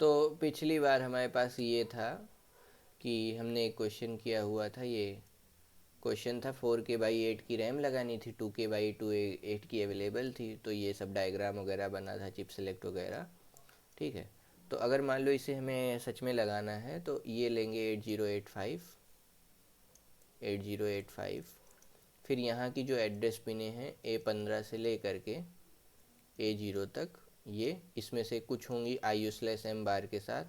तो पिछली बार हमारे पास ये था कि हमने एक क्वेश्चन किया हुआ था। ये क्वेश्चन था 4K/8 की रैम लगानी थी, 2K/8 की अवेलेबल थी, तो ये सब डायग्राम वगैरह बना था, चिप सेलेक्ट वगैरह। ठीक है। तो अगर मान लो इसे हमें सच में लगाना है तो ये लेंगे 8085। फिर यहाँ की जो एड्रेस पिने हैं A15 से ले करके A0 तक, ये इसमें से कुछ होंगी IU/M बार के साथ,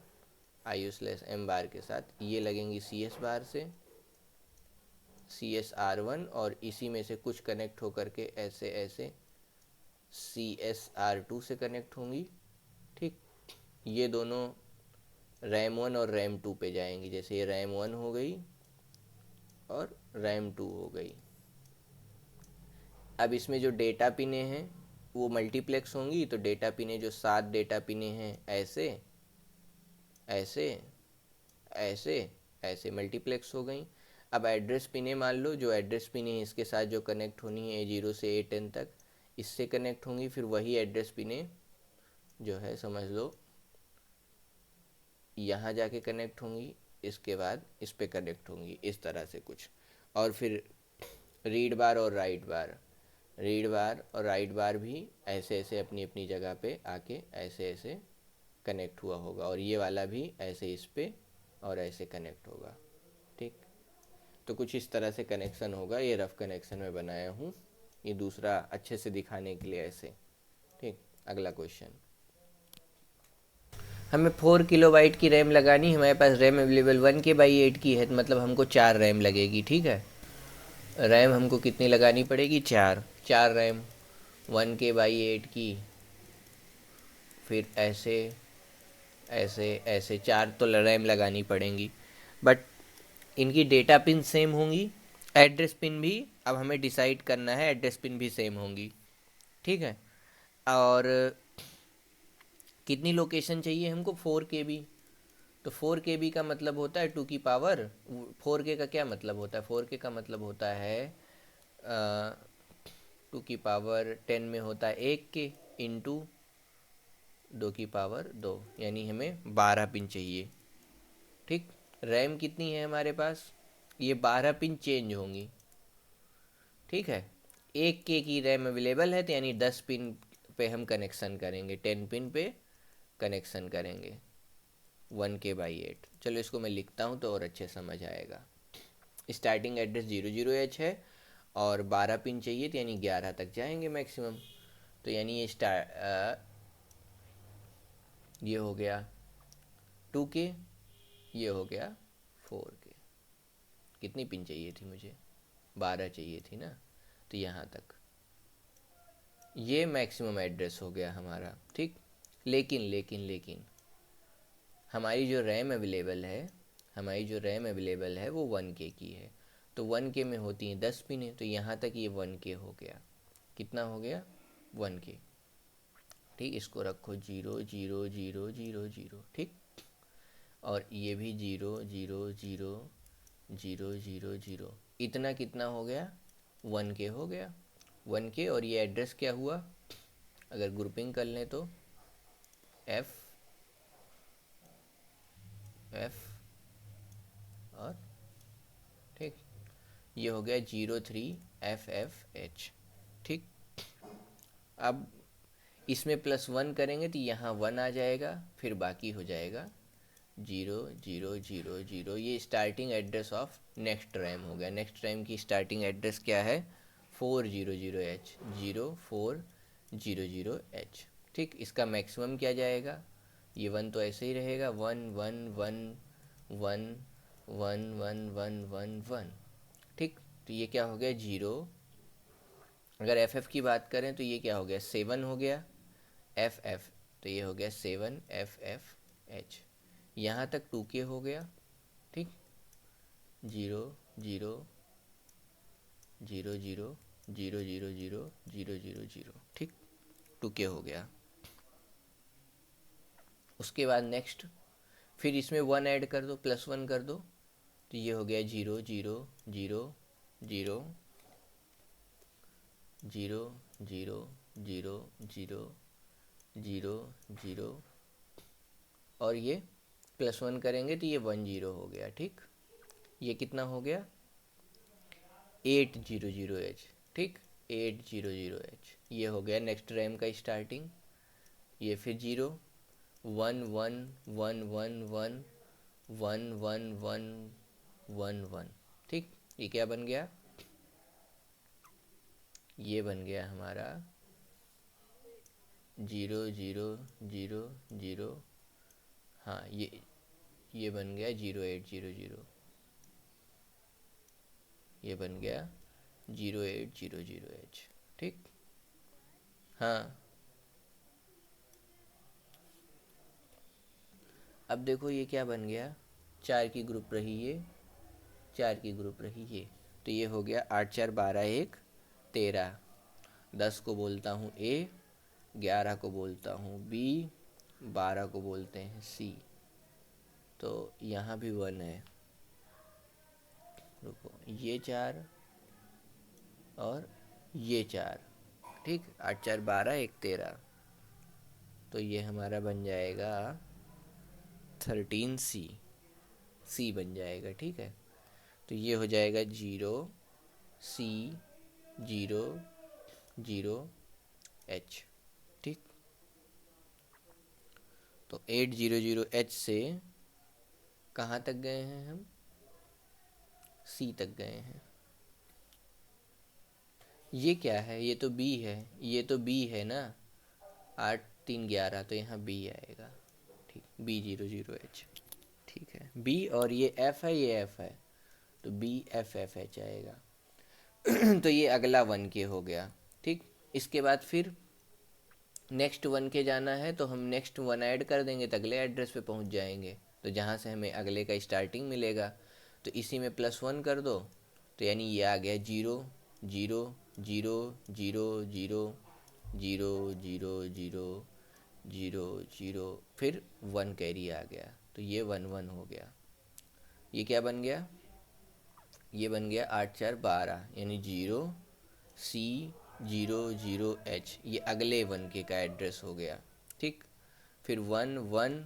IU/M बार के साथ ये लगेंगी CS बार से, CSR1, और इसी में से कुछ कनेक्ट होकर के ऐसे ऐसे CSR2 से कनेक्ट होंगी। ठीक। ये दोनों RAM1 और RAM2 पे जाएंगी। जैसे ये RAM1 हो गई और RAM2 हो गई। अब इसमें जो डेटा पिने हैं वो मल्टीप्लेक्स होंगी, तो डेटा पिने जो 7 डेटा पिने हैं ऐसे ऐसे ऐसे ऐसे मल्टीप्लेक्स हो गई। अब एड्रेस पिने मान लो, जो एड्रेस पिने इसके साथ जो कनेक्ट होनी है A0 से A10 तक, इससे कनेक्ट होंगी। फिर वही एड्रेस पिने जो है समझ लो यहाँ जाके कनेक्ट होंगी, इसके बाद इस पे कनेक्ट होंगी, इस तरह से कुछ। और फिर रीड बार और राइट बार भी ऐसे ऐसे अपनी अपनी जगह पे आके ऐसे ऐसे कनेक्ट हुआ होगा, और ये वाला भी ऐसे इस पे और ऐसे कनेक्ट होगा। ठीक। तो कुछ इस तरह से कनेक्शन होगा। ये रफ कनेक्शन में बनाया हूँ, ये दूसरा अच्छे से दिखाने के लिए ऐसे। ठीक। अगला क्वेश्चन, हमें 4 KB की रैम लगानी, हमारे पास रैम अवेलेबल 1K/8 की है, मतलब हमको 4 रैम लगेगी। ठीक है। रैम हमको कितनी लगानी पड़ेगी? 4 रैम 1K/8 की। फिर ऐसे ऐसे ऐसे 4 तो रैम लगानी पड़ेंगी, बट इनकी डेटा पिन सेम होंगी, एड्रेस पिन भी अब हमें डिसाइड करना है, एड्रेस पिन भी सेम होंगी। ठीक है। और कितनी लोकेशन चाहिए हमको? 4 KB। तो 4 KB का मतलब होता है 2 की पावर 4K का क्या मतलब होता है? 4K का मतलब होता है 2 की पावर 10 में होता है 1K इंटू 2 की पावर 2, यानी हमें 12 पिन चाहिए। ठीक। रैम कितनी है हमारे पास? ये 12 पिन चेंज होंगी। ठीक है। 1K की रैम अवेलेबल है, तो यानी 10 पिन पे हम कनेक्शन करेंगे, 10 पिन पे कनेक्शन करेंगे 1K/8। चलो इसको मैं लिखता हूँ तो और अच्छे समझ आएगा। स्टार्टिंग एड्रेस 00H है और 12 पिन चाहिए, तो यानी 11 तक जाएंगे मैक्सिमम। तो यानी ये हो गया 2K, ये हो गया 4K। कितनी पिन चाहिए थी मुझे? 12 चाहिए थी ना, तो यहाँ तक ये मैक्सिमम एड्रेस हो गया हमारा। ठीक। लेकिन लेकिन लेकिन हमारी जो रैम अवेलेबल है वो 1K की है, तो 1K में होती हैं 10 पिनें, तो यहाँ तक ये 1K हो गया। कितना हो गया? 1K। ठीक। इसको रखो 0 0 0 0 0। ठीक। और ये भी 0 0 0 0 0 0। इतना कितना हो गया? 1K हो गया। 1K। और ये एड्रेस क्या हुआ? अगर ग्रुपिंग कर लें तो F F और ठीक, ये हो गया 03FFH। ठीक। अब इसमें +1 करेंगे तो यहाँ 1 आ जाएगा, फिर बाकी हो जाएगा 0 0 0 0। ये starting address of next RAM हो गया। नेक्स्ट रैम की स्टार्टिंग एड्रेस क्या है? 400H, 0400H। ठीक। इसका मैक्सिमम क्या जाएगा? ये 1 तो ऐसे ही रहेगा, 1 1 1 1 1 1 1 1 1। ठीक। तो ये क्या हो गया? 0। अगर FF की बात करें तो ये क्या हो गया? 7 हो गया। FF, तो ये हो गया 7FFH। यहाँ तक 2K हो गया। ठीक। 0 0 0 0 0 0 0 0 0 0। ठीक। 2K हो गया। उसके बाद नेक्स्ट, फिर इसमें 1 ऐड कर दो, +1 कर दो, तो ये हो गया 0 0 0 0 0 0 0 0 0 0 और ये +1 करेंगे तो ये 10 हो गया। ठीक, ये कितना हो गया 800H। ठीक, 800H ये हो गया नेक्स्ट रैम का स्टार्टिंग। ये फिर 0 1 1 1 1 1 1 1 1 1 1। ठीक, ये क्या बन गया, ये बन गया हमारा 0 0 0 0। हाँ, ये बन गया 0800। ये बन गया 0800H। ठीक, हाँ। अब देखो ये क्या बन गया, 4 की ग्रुप रही ये, 4 की ग्रुप रही ये, तो ये हो गया 8 4 12 1 13। 10 को बोलता हूँ A, 11 को बोलता हूँ B, 12 को बोलते हैं C। तो यहाँ भी 1 है। रुको, ये 4 और ये 4। ठीक, 8 4 12 1 13। तो ये हमारा बन जाएगा 13C, C बन जाएगा। ठीक है, तो ये हो जाएगा 0C 0 0H। ठीक, तो 800H से कहाँ तक गए हैं हम, C तक गए हैं। ये क्या है, ये तो B है, ये तो B है ना, 8 3 11, तो यहाँ B आएगा। ठीक, B00H। ठीक है, B, और ये F है, ये F है, तो BFFH आएगा। तो ये अगला 1K हो गया। ठीक, इसके बाद फिर नेक्स्ट 1K जाना है तो हम नेक्स्ट 1 ऐड कर देंगे तो अगले एड्रेस पे पहुंच जाएंगे, तो जहाँ से हमें अगले का स्टार्टिंग मिलेगा। तो इसी में +1 कर दो, तो यानी ये आ गया 0 0 0 0 0 0 0 0 0 0, फिर 1 कैरी आ गया, तो ये 1 1 हो गया। ये क्या बन गया, ये बन गया 8 4 12, यानी 0C 00H, ये अगले 1K का एड्रेस हो गया। ठीक, फिर 1 1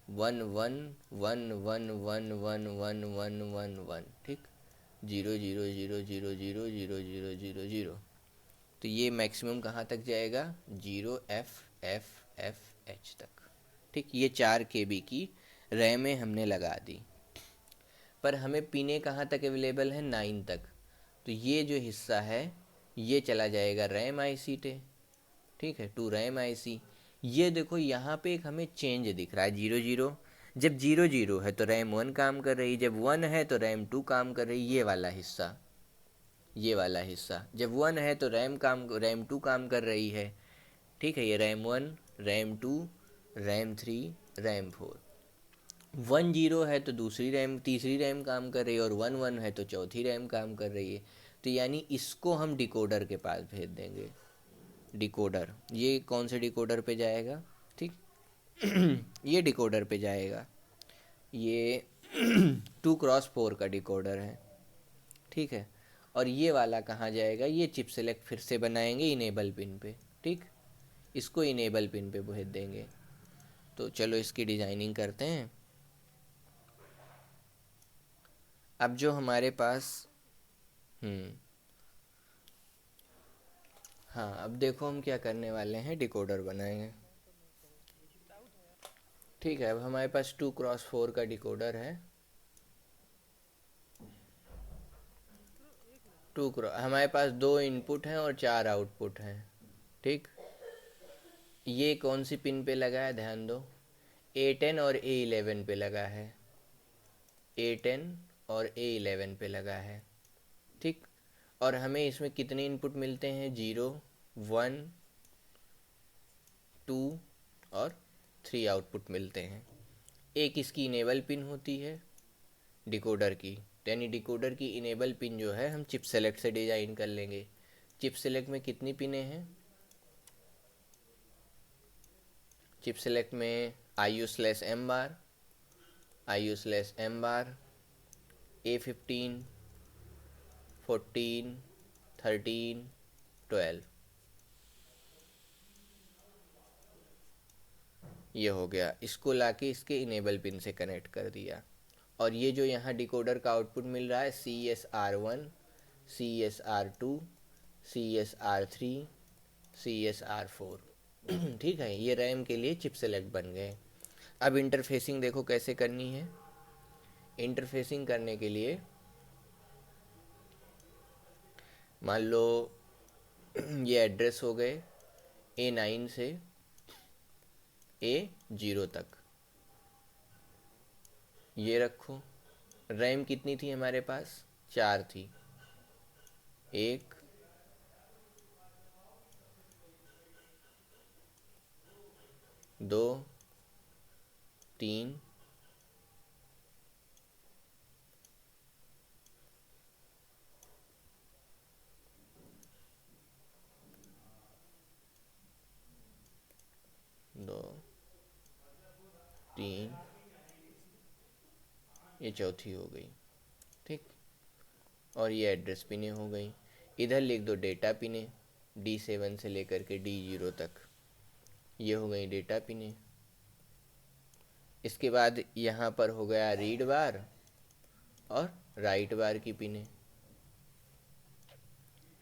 1 1 1 1 1 1 1 1 1 1। ठीक, 0 0 0 0 0 0 0 0 0। तो ये मैक्सिमम कहाँ तक जाएगा, 0FFFH तक। ठीक, ये 4 KB की रैमें हमने लगा दी, पर हमें पीने कहाँ तक अवेलेबल है, 9 तक। तो ये जो हिस्सा है ये चला जाएगा रैम IC पे। ठीक है, टू रैम IC। ये देखो यहाँ पे एक हमें चेंज दिख रहा है, 0 0। जब 0 0 है तो रैम 1 काम कर रही, जब 1 है तो रैम 2 काम कर रही। ये वाला हिस्सा, ये वाला हिस्सा, जब 1 है तो रैम 2 काम कर रही है। ठीक है, ये रैम 1, रैम 2, रैम 3, रैम 4। 1 0 है तो तीसरी रैम काम कर रही है, और 1 1 है तो चौथी रैम काम कर रही है। तो यानी इसको हम डिकोडर के पास भेज देंगे। डिकोडर, ये कौन से डिकोडर पे जाएगा, ठीक। ये डिकोडर पे जाएगा, ये 2x4 का डिकोडर है। ठीक है, और ये वाला कहाँ जाएगा, ये चिप सेलेक्ट फिर से बनाएंगे इनेबल पिन पे। ठीक, इसको इनेबल पिन पे भेज देंगे। तो चलो इसकी डिज़ाइनिंग करते हैं। अब जो हमारे पास हाँ, अब देखो हम क्या करने वाले हैं, डिकोडर बनाएंगे। ठीक है, अब हमारे पास 2x4 का डिकोडर है। हमारे पास 2 इनपुट हैं और 4 आउटपुट हैं। ठीक, ये कौन सी पिन पे लगा है, ध्यान दो, A10 और A11 पे लगा है। A10 और A11 पे लगा है। ठीक, और हमें इसमें कितने इनपुट मिलते हैं, 0 1 2 और 3 आउटपुट मिलते हैं। एक इसकी इनेबल पिन होती है डिकोडर की, यानी डिकोडर की इनेबल पिन जो है हम चिप सेलेक्ट से डिज़ाइन कर लेंगे। चिप सेलेक्ट में कितनी पिनें हैं, चिप सेलेक्ट में IU/M बार, IU/M बार, A15 14 13 12। ये हो गया, इसको लाके इसके इनेबल पिन से कनेक्ट कर दिया। और ये जो यहाँ डिकोडर का आउटपुट मिल रहा है CSR1, CSR2, CSR3, CSR4 ठीक है, ये रैम के लिए चिप सेलेक्ट बन गए। अब इंटरफेसिंग देखो कैसे करनी है। इंटरफेसिंग करने के लिए मान लो ये एड्रेस हो गए A9 से A0 तक, ये रखो। रैम कितनी थी हमारे पास? 4 थी। 1, 2, 3, 2, 3, ये चौथी हो गई, ठीक। और ये एड्रेस पिने हो गई। इधर लिख दो डेटा पिने, D7 से लेकर के D0 तक, ये हो गई डेटा पिने। इसके बाद यहाँ पर हो गया रीड बार और राइट बार की पिने।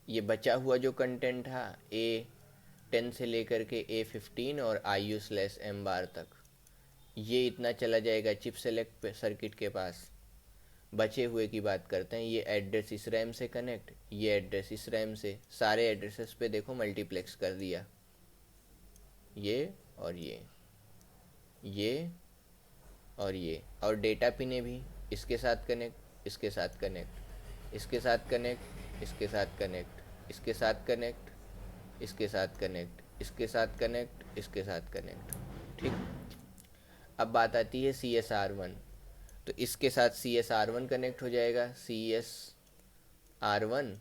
ये बचा हुआ जो कंटेंट था A10 से लेकर के A15 और IU/M बार तक, ये इतना चला जाएगा चिप सेलेक्ट सर्किट के पास। बचे हुए की बात करते हैं। ये एड्रेस इस रैम से कनेक्ट, ये एड्रेस इस रैम से, सारे एड्रेसेस पे देखो मल्टीप्लेक्स कर दिया, ये और ये और ये। और डेटा पिने भी इसके साथ कनेक्ट, इसके साथ कनेक्ट, इसके साथ कनेक्ट, इसके साथ कनेक्ट, इसके साथ कनेक्ट, इसके साथ कनेक्ट, इसके साथ कनेक्ट, इसके साथ कनेक्ट, ठीक। अब बात आती है CSR1, तो इसके साथ CSR1 कनेक्ट हो जाएगा। CSR1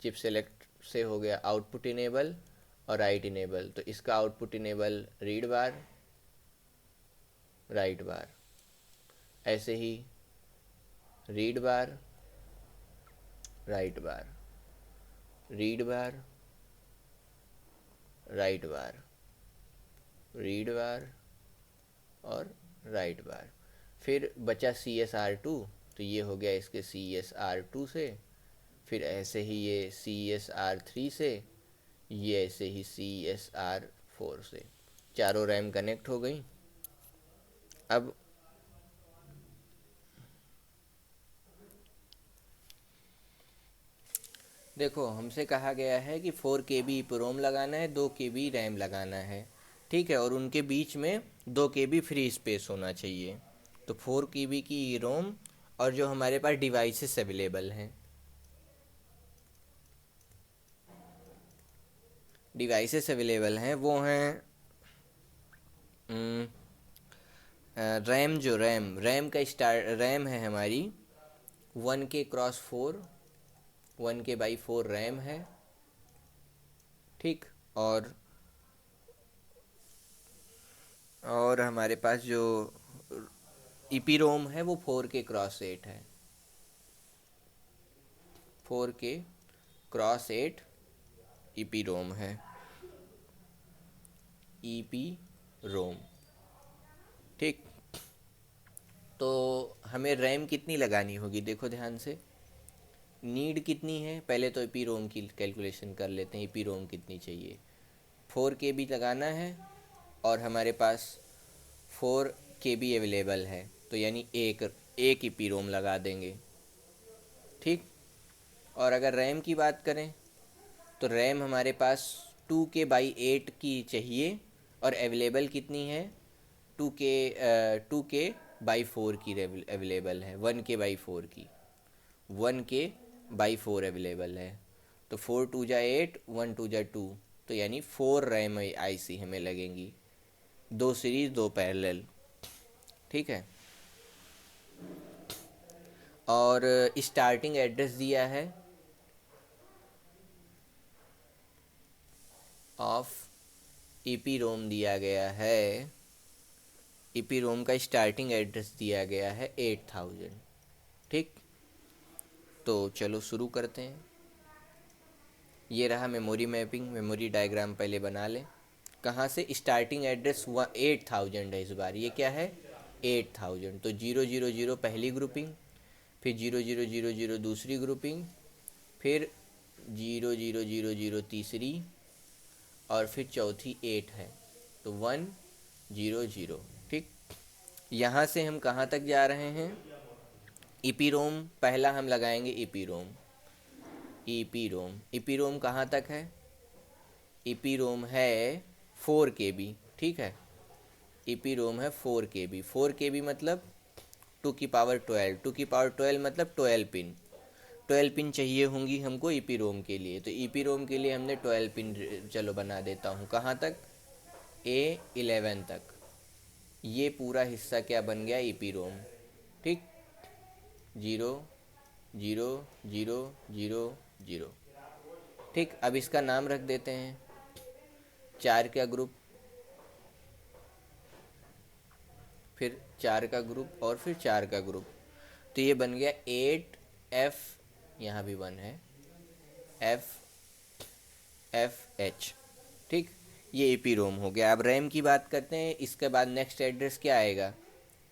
चिप सेलेक्ट से हो गया आउटपुट इनेबल और राइट इनेबल, तो इसका output enable read bar, write bar, ऐसे ही read bar, write bar, read bar, write bar, read bar और राइट बार। फिर बचा CSR2, तो ये हो गया इसके CSR2 से, फिर ऐसे ही ये CSR3 से, ये ऐसे ही CSR4 से, चारों रैम कनेक्ट हो गई। अब देखो हमसे कहा गया है कि 4 KB EPROM लगाना है, 2 KB रैम लगाना है, ठीक है, और उनके बीच में 2 KB फ्री स्पेस होना चाहिए। तो 4 KB की रोम और जो हमारे पास डिवाइसेस अवेलेबल हैं, वो हैं रैम, जो रैम का रैम है हमारी 1K×4, 1K/4 रैम है, ठीक। और हमारे पास जो EPROM है वो 4K×8 है, 4K×8 EPROM है, EPROM, ठीक। तो हमें रैम कितनी लगानी होगी, देखो ध्यान से। नीड कितनी है, पहले तो EPROM की कैलकुलेशन कर लेते हैं। EPROM कितनी चाहिए, 4 KB लगाना है और हमारे पास 4 KB अवेलेबल है, तो यानी एक EPROM लगा देंगे, ठीक। और अगर रैम की बात करें तो रैम हमारे पास 2K/8 की चाहिए और अवेलेबल कितनी है, 2K/4 की अवेलेबल है, 1K/4 की, 1K/4 अवेलेबल है। तो 4×2 = 8, 1×2 = 2, तो यानी 4 रैम IC हमें लगेंगी, 2 सीरीज 2 पैरेलल, ठीक है। और स्टार्टिंग एड्रेस दिया है ऑफ EPROM दिया गया है, EPROM का स्टार्टिंग एड्रेस दिया गया है 8000, ठीक। तो चलो शुरू करते हैं। ये रहा मेमोरी मैपिंग, मेमोरी डायग्राम पहले बना लें। कहाँ से, स्टार्टिंग एड्रेस 8000 है इस बार, ये क्या है 8000, तो 000 पहली ग्रुपिंग, फिर 0000 दूसरी ग्रुपिंग, फिर 0000 तीसरी, और फिर चौथी 8 है, तो 100। ठीक, यहाँ से हम कहाँ तक जा रहे हैं, ईपीरोम पहला हम लगाएंगे, ईपीरोम। ईपीरोम कहाँ तक है, ईपीरोम है 4 KB। ठीक है, ईपीरोम है 4 KB। 4 KB मतलब 2 की पावर 12, 2 की पावर 12 मतलब 12 पिन। 12 पिन चाहिए होंगी हमको ईपीरोम के लिए, तो ईपीरोम के लिए हमने 12 पिन, चलो बना देता हूँ। कहाँ तक, A11 तक। ये पूरा हिस्सा क्या बन गया, ईपीरोम। ठीक, 0 0 0 0 0। ठीक, अब इसका नाम रख देते हैं, 4 का ग्रुप, फिर 4 का ग्रुप, और फिर 4 का ग्रुप, तो ये बन गया 8F, यहाँ भी 1 है, FFH। ठीक, ये ईपीरोम हो गया। अब रैम की बात करते हैं, इसके बाद नेक्स्ट एड्रेस क्या आएगा,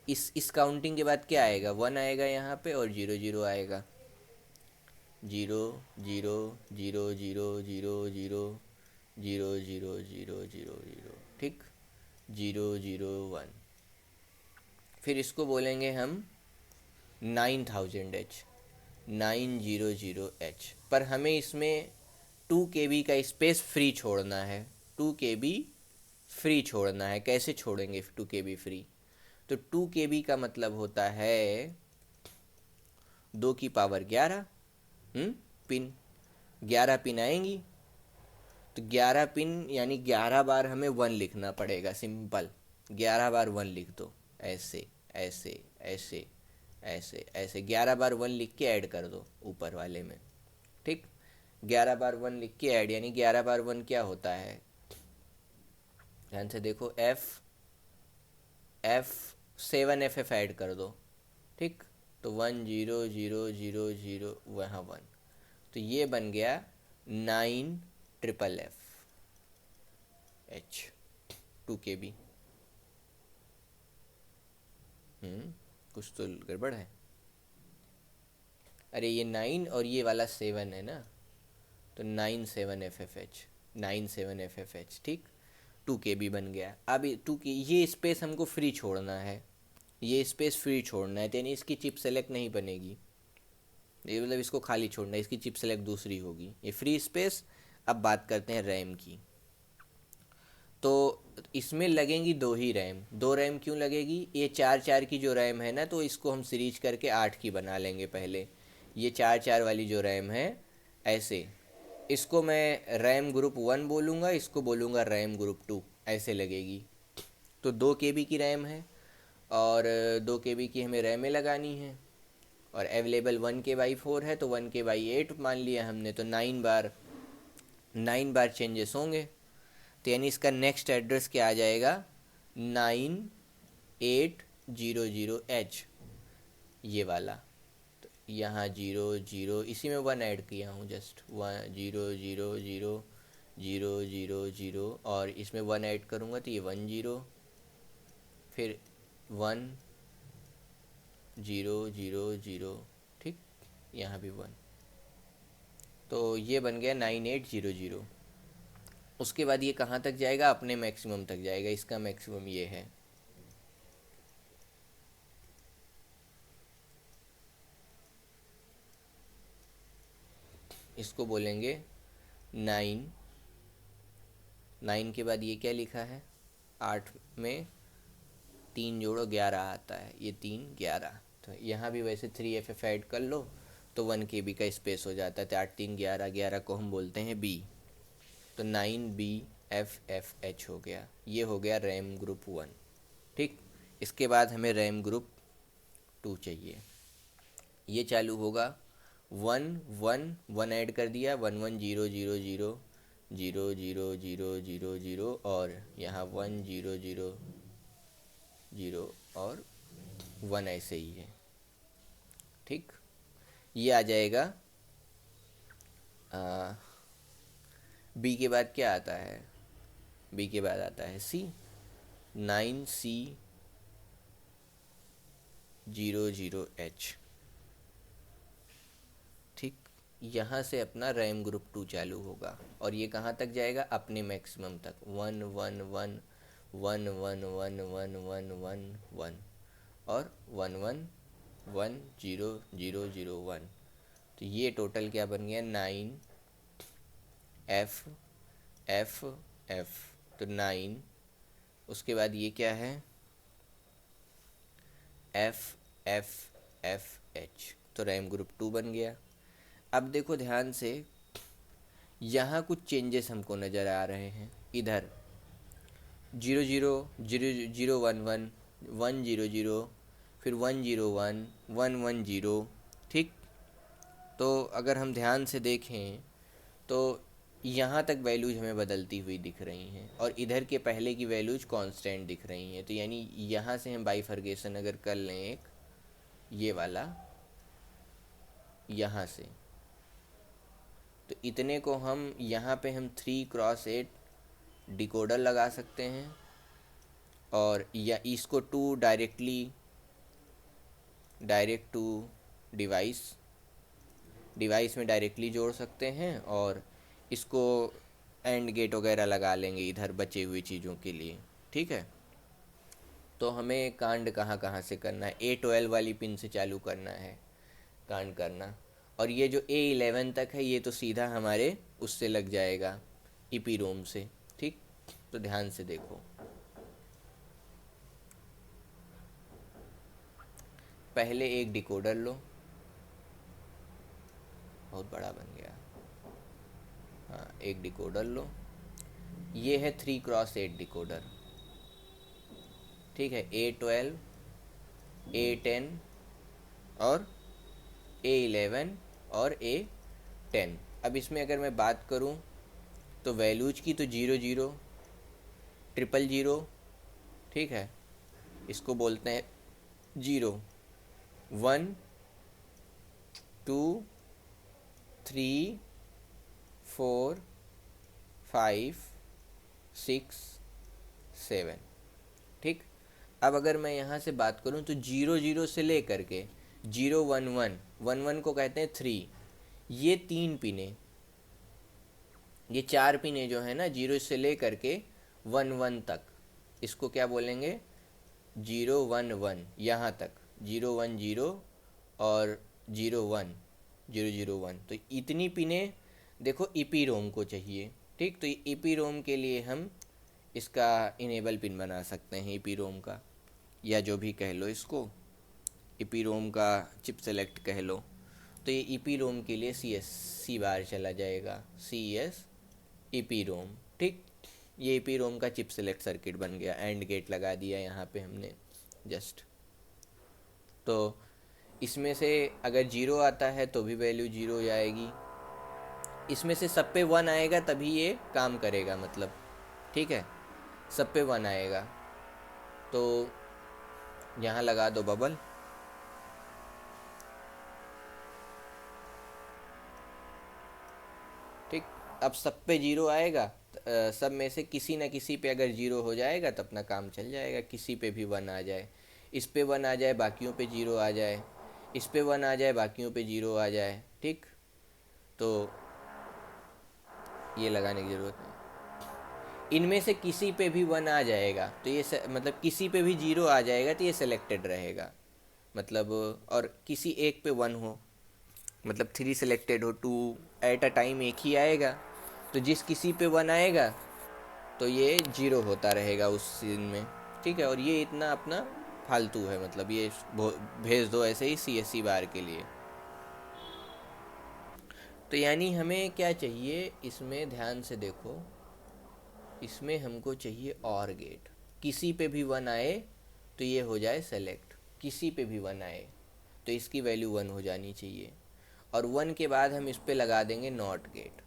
इस काउंटिंग के बाद क्या आएगा, 1 आएगा यहाँ पे, और 00 आएगा, 0 0 0 0 0 0 0 0 0। ठीक, 001, फिर इसको बोलेंगे हम 9000H, 900H। पर हमें इसमें 2 KB का स्पेस फ्री छोड़ना है, 2 KB फ्री छोड़ना है। कैसे छोड़ेंगे 2 KB फ्री, तो 2 KB का मतलब होता है 2 की पावर 11 पिन, 11 पिन आएंगी, तो 11 पिन यानी 11 बार हमें 1 लिखना पड़ेगा, सिंपल 11 बार 1 लिख दो, ऐसे ऐसे ऐसे ऐसे ऐसे 11 बार 1 लिख के ऐड कर दो ऊपर वाले में। ठीक, 11 बार 1 लिख के ऐड, यानी 11 बार 1 क्या होता है, ध्यान से देखो, एफ 7FF ऐड कर दो। ठीक, तो 10000 वहाँ 1, तो ये बन गया 9FFH, 2 KB। कुछ तो गड़बड़ है, अरे ये 9 और ये वाला 7 है ना, तो 97FFH, 97FFH। ठीक, 2 KB बन गया। अब 2 ये स्पेस हमको फ्री छोड़ना है, ये स्पेस फ्री छोड़ना है, यानी इसकी चिप सेलेक्ट नहीं बनेगी, ये मतलब इसको खाली छोड़ना है, इसकी चिप सेलेक्ट दूसरी होगी, ये फ्री स्पेस। अब बात करते हैं रैम की, तो इसमें लगेंगी 2 ही रैम। 2 रैम क्यों लगेगी, ये 4 4 की जो रैम है ना, तो इसको हम सीरीज करके 8 की बना लेंगे पहले। ये 4 4 वाली जो रैम है, ऐसे इसको मैं रैम ग्रुप 1 बोलूँगा, इसको बोलूँगा रैम ग्रुप 2, ऐसे लगेगी। तो 2 KB की रैम है, और 2 KB की हमें रैमें लगानी है, और अवेलेबल 1K/4 है, तो 1K/8 मान लिया हमने, तो 9 बार चेंजेस होंगे, तो यानी इसका नेक्स्ट एड्रेस क्या आ जाएगा, 9800H, ये वाला। तो यहाँ 00, इसी में 1 ऐड किया हूँ, जस्ट 1 0 0 0 0 0 और इसमें 1 ऐड करूँगा, तो ये 10, फिर 1000। ठीक, यहाँ भी 1, तो ये बन गया 9800। उसके बाद ये कहाँ तक जाएगा, अपने मैक्सिमम तक जाएगा, इसका मैक्सिमम ये है। इसको बोलेंगे 9। 9 के बाद ये क्या लिखा है, 8 में 3 जोड़ो 11 आता है, ये 3 11, तो यहाँ भी वैसे 3FF ऐड कर लो, तो 1 KB का स्पेस हो जाता है, तो 8 3 11, 11 को हम बोलते हैं B, तो 9BFFH हो गया। ये हो गया रैम ग्रुप 1। ठीक, इसके बाद हमें रैम ग्रुप 2 चाहिए, ये चालू होगा 1 ऐड कर दिया, 1100000000 और यहाँ 1000 और 1 ऐसे ही है। ठीक, ये आ जाएगा। बी के बाद क्या आता है, बी के बाद आता है सी, 9C00H। ठीक, यहाँ से अपना रैम ग्रुप 2 चालू होगा और ये कहाँ तक जाएगा, अपने मैक्सिमम तक, 1 1 1 1 1 1 1 1 1 और 1 1 1 0 0 0 1। तो ये टोटल क्या बन गया, 9F। तो 9, उसके बाद ये क्या है, FFFH। तो रैम ग्रुप 2 बन गया। अब देखो ध्यान से, यहाँ कुछ चेंजेस हमको नज़र आ रहे हैं। इधर 00 0 0 0 1 1 1 0 0, फिर 1 0 1 1 1 0। ठीक, तो अगर हम ध्यान से देखें तो यहाँ तक वैल्यूज हमें बदलती हुई दिख रही हैं और इधर के पहले की वैल्यूज कांस्टेंट दिख रही हैं। तो यानी यहाँ से हम बाइफर्केशन अगर कर लें एक ये वाला यहाँ से, तो इतने को हम यहाँ पे हम 3x8 डिकोडर लगा सकते हैं और या इसको डायरेक्ट टू डिवाइस में डायरेक्टली जोड़ सकते हैं और इसको एंड गेट वगैरह लगा लेंगे इधर बचे हुई चीज़ों के लिए। ठीक है, तो हमें कांड कहाँ कहाँ से करना है, A12 वाली पिन से चालू करना है कांड करना, और ये जो A11 तक है ये तो सीधा हमारे उससे लग जाएगा EPROM से। ठीक, तो ध्यान से देखो, पहले एक डिकोडर लो, बहुत बड़ा बन गया, हाँ एक डिकोडर लो, ये है 3x8 डिकोडर। ठीक है, A12, A10 और A11 और A10। अब इसमें अगर मैं बात करूं तो वैल्यूज की तो 00 000, ठीक है, इसको बोलते हैं 0 1 2 3 4 5 6 7। ठीक, अब अगर मैं यहाँ से बात करूँ तो 00 से ले करके 011 को कहते हैं 3, ये 3 पिने, ये 4 पिने जो है ना 0 से ले करके 11 तक, इसको क्या बोलेंगे 011, यहाँ तक 010 और 01001। तो इतनी पिने देखो EPROM को चाहिए। ठीक, तो EPROM के लिए हम इसका इनेबल पिन बना सकते हैं, EPROM का, या जो भी कह लो इसको, EPROM का चिप सेलेक्ट कह लो। तो ये EPROM के लिए C बार चला जाएगा, CS EPROM। ठीक, ये EPROM का चिप सेलेक्ट सर्किट बन गया, एंड गेट लगा दिया यहाँ पे हमने जस्ट। तो इसमें से अगर 0 आता है तो भी वैल्यू 0 जाएगी, इसमें से सब पे 1 आएगा तभी ये काम करेगा, मतलब ठीक है, सब पे 1 आएगा। तो यहाँ लगा दो बबल, ठीक, अब सब पे 0 आएगा, सब में से किसी न किसी पे अगर 0 हो जाएगा तो अपना काम चल जाएगा। किसी पे भी 1 आ जाए, इस पे 1 आ जाए बाकियों पे 0 आ जाए, इस पे 1 आ जाए बाकियों पे 0 आ जाए। ठीक, तो ये लगाने की ज़रूरत नहीं, इनमें से किसी पे भी 1 आ जाएगा तो ये मतलब किसी पे भी 0 आ जाएगा तो ये सेलेक्टेड रहेगा, मतलब, और किसी एक पे 1 हो, मतलब 3 सेलेक्टेड हो, 2 एट अ टाइम एक ही आएगा, तो जिस किसी पे 1 आएगा तो ये 0 होता रहेगा उस सीन में। ठीक है, और ये इतना अपना फालतू है, मतलब ये भेज दो ऐसे ही CSC बार के लिए। तो यानी हमें क्या चाहिए, इसमें ध्यान से देखो, इसमें हमको चाहिए OR गेट, किसी पे भी 1 आए तो ये हो जाए सेलेक्ट, किसी पे भी 1 आए तो इसकी वैल्यू 1 हो जानी चाहिए, और 1 के बाद हम इस पे लगा देंगे नॉट गेट।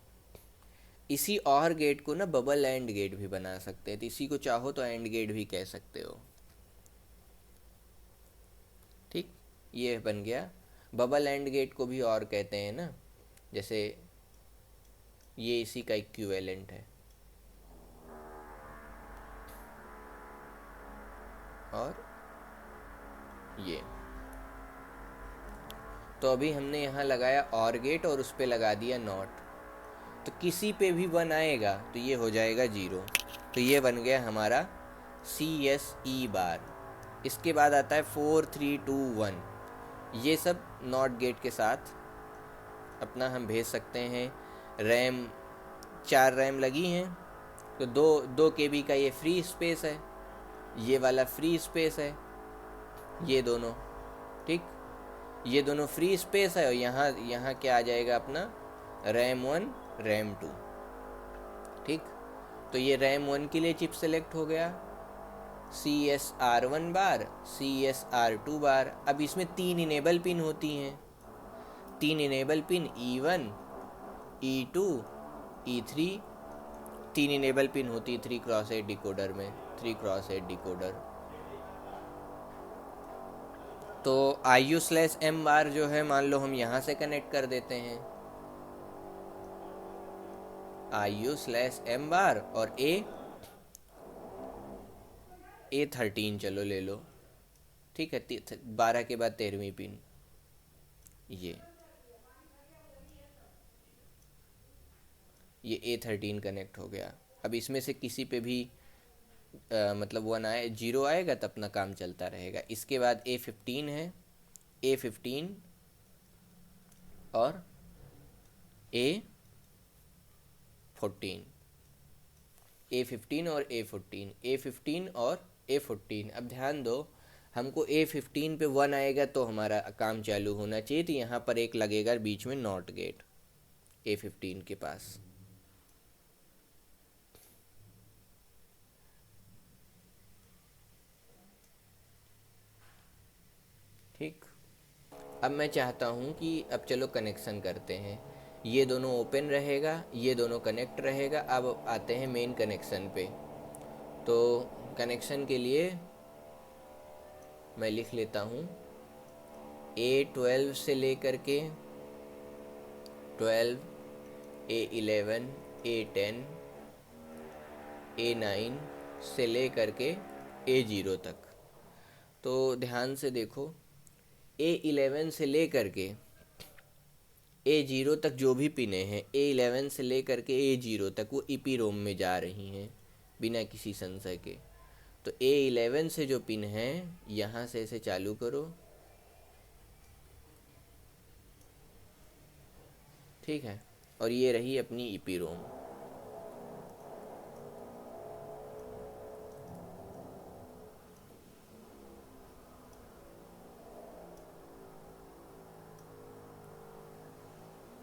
इसी OR गेट को ना बबल एंड गेट भी बना सकते हैं, तो इसी को चाहो तो एंड गेट भी कह सकते हो। ठीक, ये बन गया, बबल एंड गेट को भी OR कहते हैं ना, जैसे ये इसी का इक्विवेलेंट है। और ये। तो अभी हमने यहाँ लगाया और गेट और उस पर लगा दिया नॉट, तो किसी पे भी 1 आएगा तो ये हो जाएगा 0। तो ये बन गया हमारा CSE बार। इसके बाद आता है 4 3 2 1। ये सब नॉट गेट के साथ अपना हम भेज सकते हैं। रैम 4 रैम लगी हैं, तो 2 KB का ये फ्री स्पेस है, ये वाला फ्री स्पेस है, ये दोनों, ठीक, ये दोनों फ्री स्पेस है। और यहाँ क्या आ जाएगा अपना रैम 1 रैम 2, ठीक। तो ये रैम 1 के लिए चिप सेलेक्ट हो गया, CSR1 बार, CSR2 बार। अब इसमें 3 इनेबल पिन होती हैं, 3 enable pin E1 E2 E3, 3 enable pin होती है 3x8 डिकोडर में, 3x8 डिकोडर। तो IU/M बार जो है, मान लो हम यहाँ से कनेक्ट कर देते हैं, IU/M बार और A13 चलो ले लो, ठीक है, 12 के बाद 13वीं पिन, ये A13 कनेक्ट हो गया। अब इसमें से किसी पे भी मतलब 1 आए 0 आएगा तो अपना काम चलता रहेगा। इसके बाद A15 है, A15 और A14, A15 और A14, A15 और A14। अब ध्यान दो, हमको A15 पे 1 आएगा तो हमारा काम चालू होना चाहिए, तो यहाँ पर एक लगेगा बीच में नॉट गेट A15 के पास, ठीक। अब मैं चाहता हूँ कि अब चलो कनेक्शन करते हैं, ये दोनों ओपन रहेगा, ये दोनों कनेक्ट रहेगा। अब आते हैं मेन कनेक्शन पे। तो कनेक्शन के लिए मैं लिख लेता हूँ A12 से लेकर के 12, A11, A10, A9 से लेकर के A0 तक। तो ध्यान से देखो, A11 से लेकर के A0 तक जो भी पिने हैं, A11 से लेकर के A0 तक वो EPROM में जा रही हैं बिना किसी संशय के। तो A11 से जो पिन है, यहाँ से इसे चालू करो, ठीक है, और ये रही अपनी EPROM।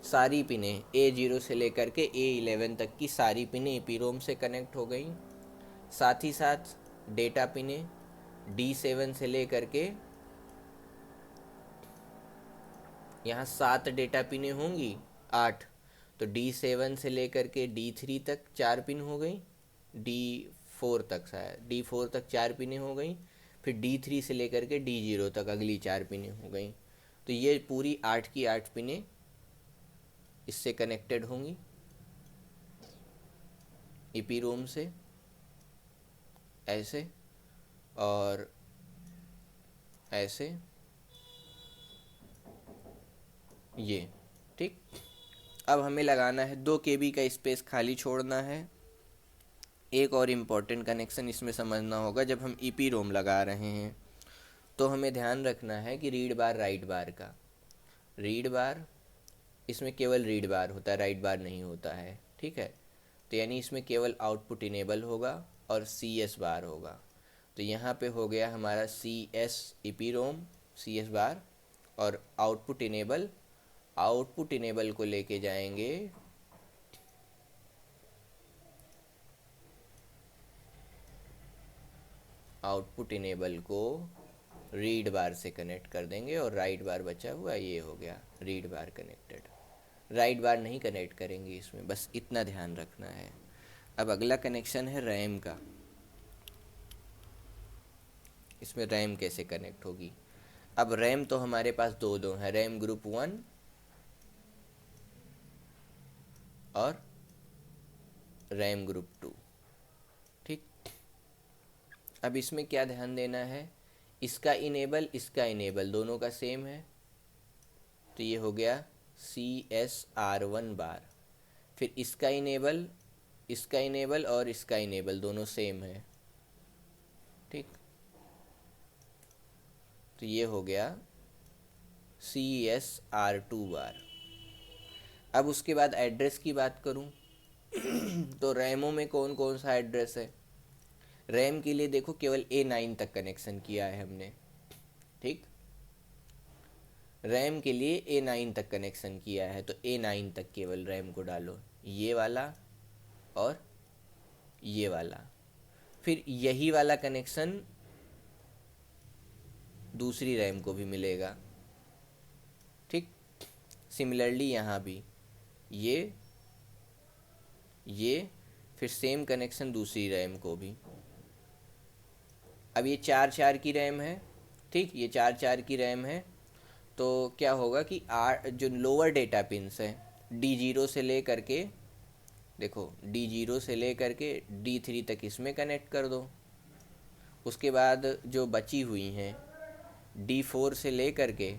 सारी पिनें A0 से लेकर के A11 तक की सारी पिनें EPROM से कनेक्ट हो गई। साथ ही साथ डेटा पिनें D7 से लेकर के, यहाँ 7 डेटा पिनें होंगी, 8, तो D7 से लेकर के D3 तक 4 पिन हो गई, D4 तक, शायद D4 तक 4 पिनें हो गई, फिर D3 से लेकर के D0 तक अगली 4 पिनें हो गई। तो ये पूरी 8 की 8 पिनें इससे कनेक्टेड होंगी EPROM से, ऐसे और ऐसे, ये, ठीक। अब हमें लगाना है 2 KB का स्पेस खाली छोड़ना है। एक और इम्पॉर्टेंट कनेक्शन इसमें समझना होगा, जब हम EPROM लगा रहे हैं तो हमें ध्यान रखना है कि रीड बार राइट बार का, रीड बार इसमें केवल रीड बार होता है, राइट बार नहीं होता है, ठीक है। तो यानी इसमें केवल आउटपुट इनेबल होगा और CS बार होगा। तो यहाँ पे हो गया हमारा CS EPROM CS बार, और आउटपुट इनेबल को लेके जाएंगे आउटपुट इनेबल को रीड बार से कनेक्ट कर देंगे, और राइट बार बचा हुआ ये हो गया रीड बार कनेक्टेड। राइट बार नहीं कनेक्ट करेंगे इसमें, बस इतना ध्यान रखना है। अब अगला कनेक्शन है रैम का। इसमें रैम कैसे कनेक्ट होगी? अब रैम तो हमारे पास दो है, रैम ग्रुप 1 और रैम ग्रुप 2, ठीक। अब इसमें क्या ध्यान देना है, इसका इनेबल दोनों का सेम है, तो ये हो गया CSR1 बार। फिर इसका इनेबल और इसका इनेबल दोनों सेम है, ठीक, तो ये हो गया CSR2 बार। अब उसके बाद एड्रेस की बात करूं तो रैमों में कौन कौन सा एड्रेस है। रैम के लिए देखो केवल A9 तक कनेक्शन किया है हमने, ठीक, रैम के लिए A9 तक कनेक्शन किया है, तो A9 तक केवल रैम को डालो, ये वाला और ये वाला। फिर यही वाला कनेक्शन दूसरी रैम को भी मिलेगा, ठीक। सिमिलरली यहाँ भी ये फिर सेम कनेक्शन दूसरी रैम को भी। अब ये 4 4 की रैम है, ठीक, ये 4 4 की रैम है, तो क्या होगा कि जो लोअर डेटा पिन्स हैं D0 से ले करके, देखो D0 से ले करके D3 तक इसमें कनेक्ट कर दो। उसके बाद जो बची हुई हैं D4 से ले करके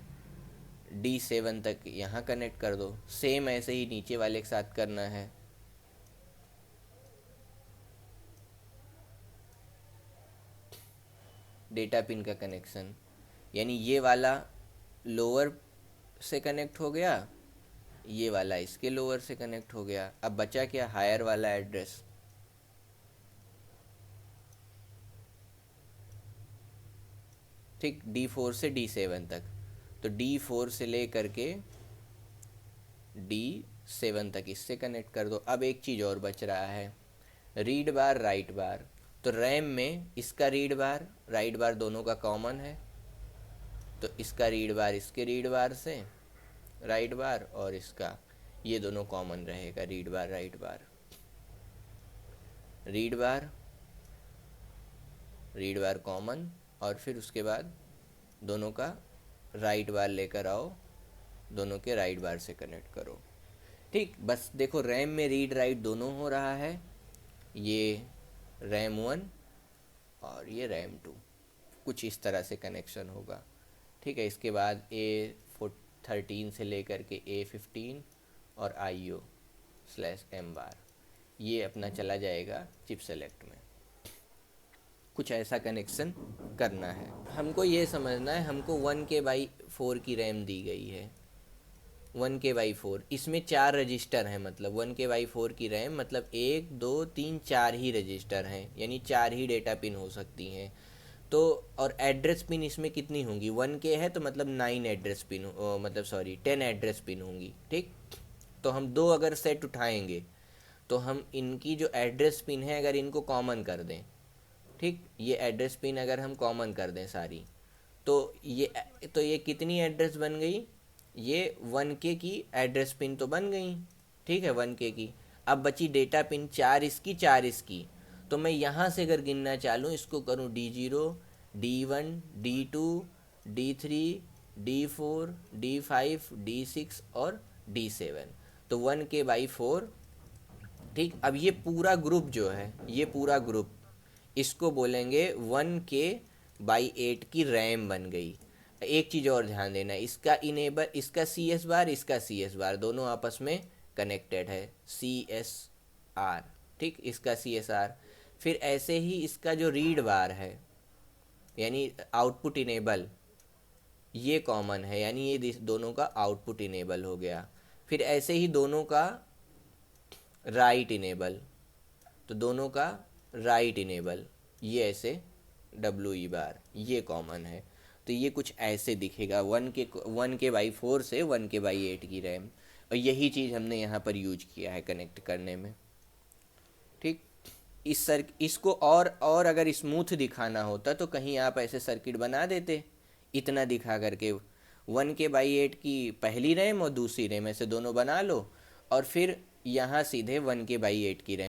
D7 तक यहाँ कनेक्ट कर दो। सेम ऐसे ही नीचे वाले के साथ करना है। डेटा पिन का कनेक्शन, यानी ये वाला लोअर से कनेक्ट हो गया, ये वाला इसके लोअर से कनेक्ट हो गया। अब बचा क्या, हायर वाला एड्रेस। ठीक, D4 से D7 तक, तो D4 से ले करके D7 तक इससे कनेक्ट कर दो। अब एक चीज़ और बच रहा है, रीड बार राइट बार। तो रैम में इसका रीड बार राइट बार दोनों का कॉमन है, तो इसका रीड बार इसके रीड बार से राइट बार, और इसका ये दोनों कॉमन रहेगा, read bar write bar. Read बार कॉमन, और फिर उसके बाद दोनों का राइट बार लेकर आओ, दोनों के राइट बार से कनेक्ट करो, ठीक। बस देखो रैम में रीड राइट दोनों हो रहा है, ये रैम 1 और ये रैम 2, कुछ इस तरह से कनेक्शन होगा, ठीक है। इसके बाद A13 से लेकर के A15 और IO/M बार, ये अपना चला जाएगा चिप सेलेक्ट में। कुछ ऐसा कनेक्शन करना है। हमको ये समझना है, हमको 1K/4 की रैम दी गई है, 1K/4, इसमें 4 रजिस्टर हैं, मतलब 1K/4 की रैम मतलब 1 2 3 4 ही रजिस्टर हैं, यानी 4 ही डेटा पिन हो सकती हैं। तो और एड्रेस पिन इसमें कितनी होंगी, 1K है तो मतलब 9 एड्रेस पिन, मतलब सॉरी 10 एड्रेस पिन होंगी, ठीक। तो हम 2 अगर सेट उठाएंगे तो हम इनकी जो एड्रेस पिन है अगर इनको कॉमन कर दें, ठीक, ये एड्रेस पिन अगर हम कॉमन कर दें सारी, तो ये कितनी एड्रेस बन गई, ये 1K की एड्रेस पिन तो बन गई, ठीक है, 1K की। अब बची डेटा पिन 4 इसकी 4 इसकी, तो मैं यहाँ से अगर गिनना चालूँ, इसको करूँ D0 D1 D2 D3 D4 D5 D6 और D7, तो 1K/4, ठीक। अब ये पूरा ग्रुप जो है, ये पूरा ग्रुप, इसको बोलेंगे 1K/8 की रैम बन गई। एक चीज़ और ध्यान देना, इसका CS बार इसका CS बार दोनों आपस में कनेक्टेड है, CSR, ठीक, इसका CSR। फिर ऐसे ही इसका जो रीड बार है यानी आउटपुट इनेबल, ये कॉमन है, यानी ये दोनों का आउटपुट इनेबल हो गया। फिर ऐसे ही दोनों का राइट इनेबल, तो दोनों का राइट इनेबल, ये ऐसे WE बार, ये कॉमन है। तो ये कुछ ऐसे दिखेगा 1K/4 से 1K/8 की रैम, और यही चीज़ हमने यहाँ पर यूज किया है कनेक्ट करने में, ठीक। इसको और अगर स्मूथ दिखाना होता तो कहीं आप ऐसे सर्किट बना देते, इतना दिखा करके 1K/8 की पहली रैम और दूसरी रैम ऐसे दोनों बना लो, और फिर यहाँ सीधे 1K/8 की रैम